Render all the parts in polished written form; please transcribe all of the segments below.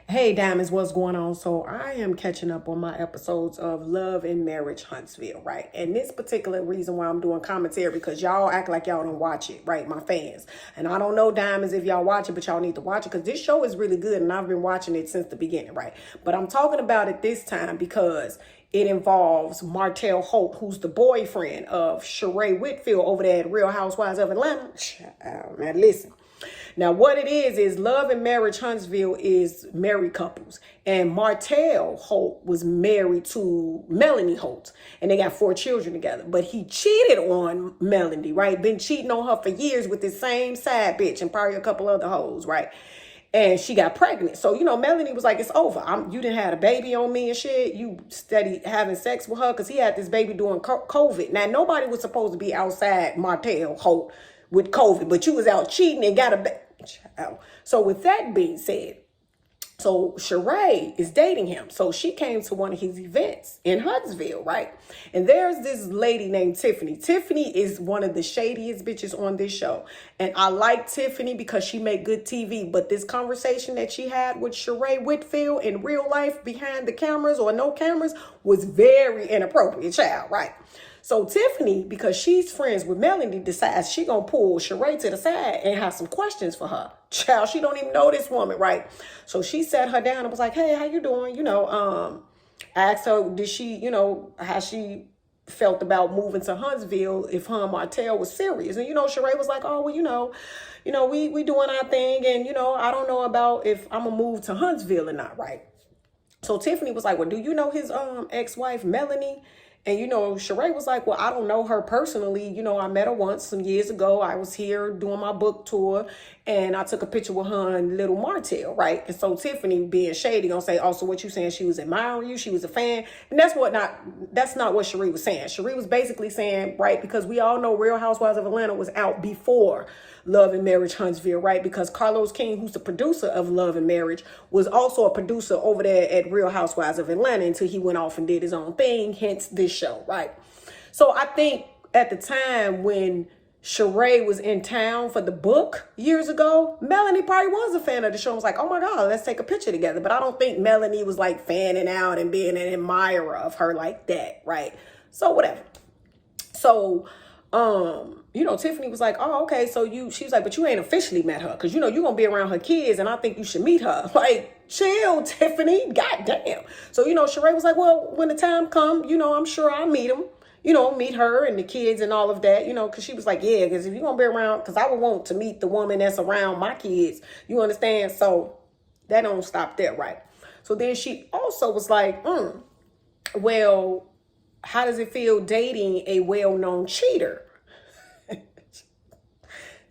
Hey Diamonds, what's going on? So I am catching up on my episodes of Love and Marriage Huntsville, right? And this particular reason why I'm doing commentary because y'all act like y'all don't watch it, right? My fans. And I don't know, Diamonds, if y'all watch it, but y'all need to watch it because this show is really good and I've been watching it since the beginning, right? But I'm talking about it this time because it involves Martell Holt, who's the boyfriend of Sheree Whitfield over there at Real Housewives of Atlanta. Now listen. Now, what it is Love and Marriage Huntsville is married couples. And Martell Holt was married to Melanie Holt. And they got 4 children together. But he cheated on Melanie, right? Been cheating on her for years with this same side bitch and probably a couple other hoes, right? And she got pregnant. So, Melanie was like, it's over. You didn't have a baby on me and shit. You steady having sex with her because he had this baby during COVID. Now, nobody was supposed to be outside Martell Holt with COVID, but you was out cheating and got a baby. So with that being said, so Sheree is dating him. So she came to one of his events in Huntsville, right? And there's this lady named Tiffany. Tiffany is one of the shadiest bitches on this show. And I like Tiffany because she made good TV. But this conversation that she had with Sheree Whitfield in real life behind the cameras or no cameras was very inappropriate, child, right? So Tiffany, because she's friends with Melanie, decides she gonna pull Sheree to the side and have some questions for her. Child, she don't even know this woman, right? So she sat her down and was like, hey, how you doing? I asked her, did she, how she felt about moving to Huntsville if her and Martell was serious. And, Sheree was like, oh, well, we doing our thing. And, I don't know about if I'm gonna move to Huntsville or not, right? So Tiffany was like, well, do you know his ex-wife, Melanie? And, Sheree was like, well, I don't know her personally. I met her once some years ago. I was here doing my book tour and I took a picture with her and little Martell, right? And so Tiffany, being shady, gonna say, oh, so what you saying? She was admiring you? She was a fan? And that's not what Sheree was saying. Sheree was basically saying, right, because we all know Real Housewives of Atlanta was out before Love and Marriage Huntsville, right? Because Carlos King, who's the producer of Love and Marriage, was also a producer over there at Real Housewives of Atlanta until he went off and did his own thing, hence this show, right? So I think at the time when Sheree was in town for the book years ago, Melanie probably was a fan of the show and was like, oh my God, let's take a picture together. But I don't think Melanie was like fanning out and being an admirer of her like that, right? So whatever. So Tiffany was like, oh, okay. So she was like, but you ain't officially met her. Cause you're going to be around her kids and I think you should meet her. Like, chill, Tiffany. Goddamn. So, Sheree was like, well, when the time come, I'm sure I'll meet him, meet her and the kids and all of that, cause she was like, yeah, cause if you're going to be around, cause I would want to meet the woman that's around my kids. You understand? So that don't stop there. Right. So then she also was like, well, how does it feel dating a well-known cheater?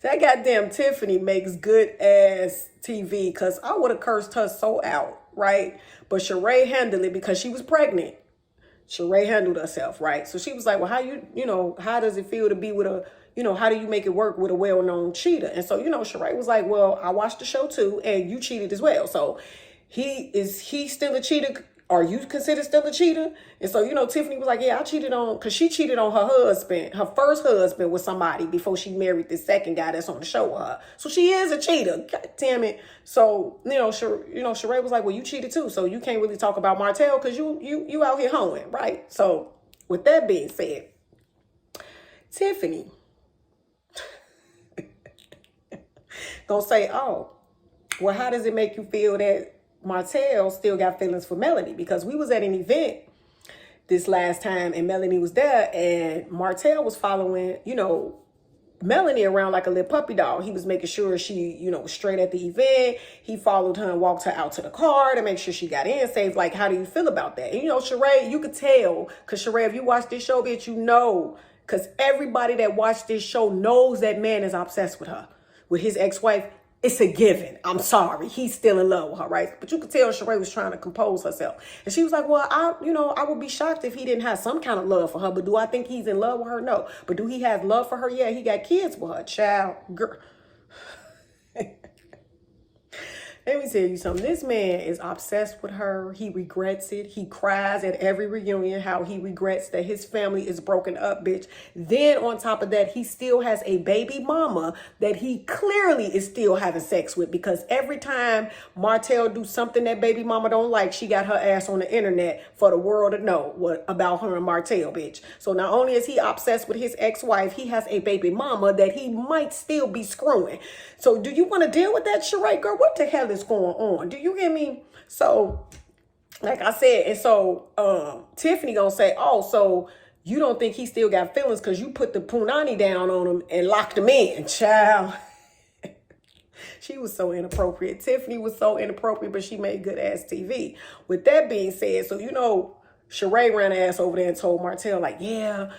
That goddamn Tiffany makes good ass TV because I would have cursed her so out, right? But Sheree handled it because she was pregnant. Sheree handled herself, right? So she was like, well, how does it feel to be with how do you make it work with a well-known cheater? And so, Sheree was like, well, I watched the show too and you cheated as well. So is he still a cheater? Are you considered still a cheater? And so, Tiffany was like, yeah, I cheated on, because she cheated on her husband. Her first husband with somebody before she married this second guy that's on the show with her. So she is a cheater. God damn it. So, Sheree was like, well, you cheated too. So you can't really talk about Martell because you out here hoeing, right? So with that being said, Tiffany gonna say, oh, well, how does it make you feel that Martell still got feelings for Melanie? Because we was at an event this last time and Melanie was there and Martell was following, Melanie around like a little puppy dog. He was making sure she, was straight at the event. He followed her and walked her out to the car to make sure she got in safe. Like, how do you feel about that? And, Sheree, you could tell, because Sheree, if you watch this show, bitch, because everybody that watched this show knows that man is obsessed with her, with his ex-wife. It's a given. I'm sorry. He's still in love with her, right? But you could tell Sheree was trying to compose herself. And she was like, well, I would be shocked if he didn't have some kind of love for her. But do I think he's in love with her? No. But do he have love for her? Yeah, he got kids with her. Child, girl. Let me tell you something. This man is obsessed with her. He regrets it. He cries at every reunion how he regrets that his family is broken up, bitch. Then on top of that, he still has a baby mama that he clearly is still having sex with, because every time Martell do something that baby mama don't like, she got her ass on the internet for the world to know what about her and Martell, bitch. So not only is he obsessed with his ex-wife, he has a baby mama that he might still be screwing. So do you want to deal with that, Sheree, girl? What the hell is going on? Do you hear me? So, like I said, and so Tiffany gonna say, oh, so you don't think he still got feelings because you put the punani down on him and locked him in, child. She was so inappropriate. Tiffany was so inappropriate, but she made good ass TV. With that being said, so Sheree ran her ass over there and told Martell, like, yeah,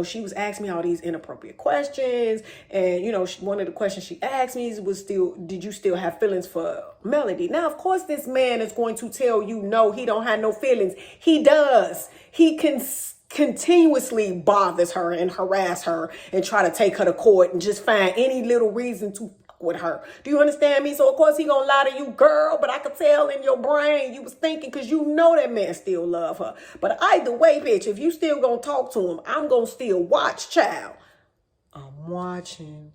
she was asking me all these inappropriate questions. And, one of the questions she asked me was did you still have feelings for Melody? Now, of course, this man is going to tell you, no, he don't have no feelings. He does. He continuously bothers her and harass her and try to take her to court and just find any little reason to with her. Do you understand me? So of course he gonna lie to you, girl, but I could tell in your brain you was thinking, because that man still love her. But either way, bitch, if you still gonna talk to him, I'm gonna still watch, child. I'm watching.